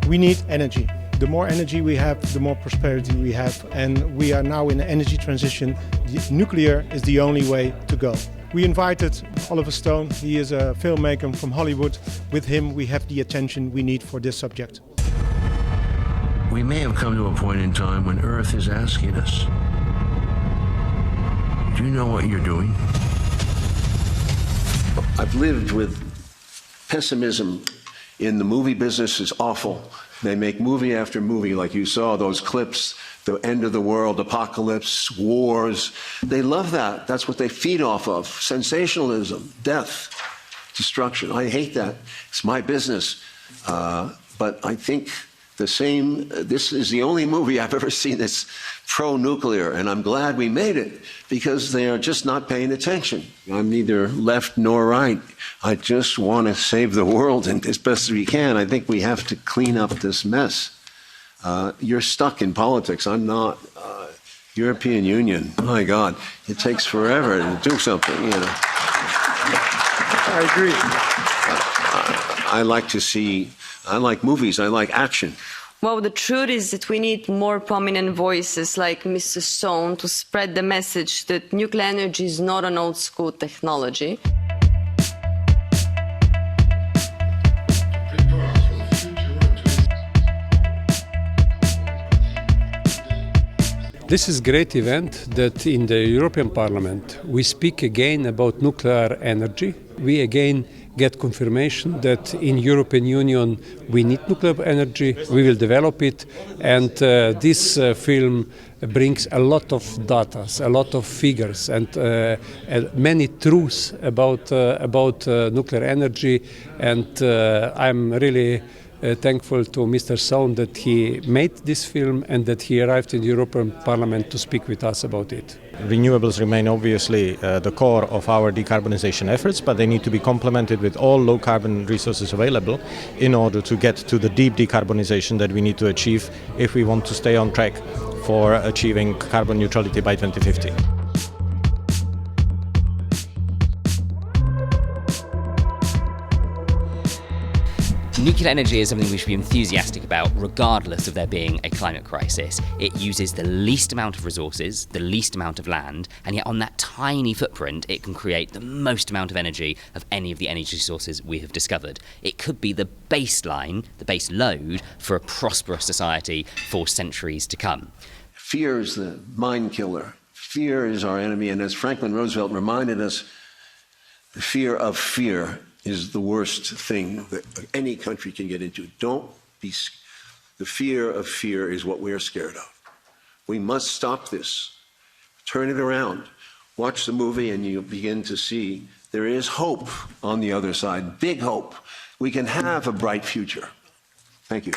We need energy. The more energy we have, the more prosperity we have. And we are now in an energy transition. Nuclear is the only way to go. We invited Oliver Stone. He is a filmmaker from Hollywood. With him, we have the attention we need for this subject. We may have come to a point in time when Earth is asking us, do you know what you're doing? I've lived with pessimism in the movie business is awful. They make movie after movie, like you saw, those clips, the end of the world, apocalypse, wars. They love that. That's what they feed off of. Sensationalism, death, destruction. I hate that. It's my business. But I think this is the only movie I've ever seen that's pro-nuclear, and I'm glad we made it because they are just not paying attention. I'm neither left nor right. I just want to save the world and as best as we can. I think we have to clean up this mess. You're stuck in politics. I'm not. European Union, my God, it takes forever to do something, you know. I agree. I like movies, I like action. Well, the truth is that we need more prominent voices like Mr. Stone to spread the message that nuclear energy is not an old school technology. This is a great event that in the European Parliament we speak again about nuclear energy. We again get confirmation that in European Union we need nuclear energy, we will develop it, and this film brings a lot of data, a lot of figures and many truths about nuclear energy, and I'm really thankful to Mr. Sohn that he made this film and that he arrived in the European Parliament to speak with us about it. Renewables remain obviously the core of our decarbonization efforts, but they need to be complemented with all low-carbon resources available in order to get to the deep decarbonization that we need to achieve if we want to stay on track for achieving carbon neutrality by 2050. Nuclear energy is something we should be enthusiastic about, regardless of there being a climate crisis. It uses the least amount of resources, the least amount of land, and yet on that tiny footprint, it can create the most amount of energy of any of the energy sources we have discovered. It could be the baseline, the base load, for a prosperous society for centuries to come. Fear is the mind killer. Fear is our enemy, and as Franklin Roosevelt reminded us, the fear of fear is the worst thing that any country can get into. The fear of fear is what we're scared of. We must stop this. Turn it around. Watch the movie and you'll begin to see there is hope on the other side, big hope. We can have a bright future. Thank you.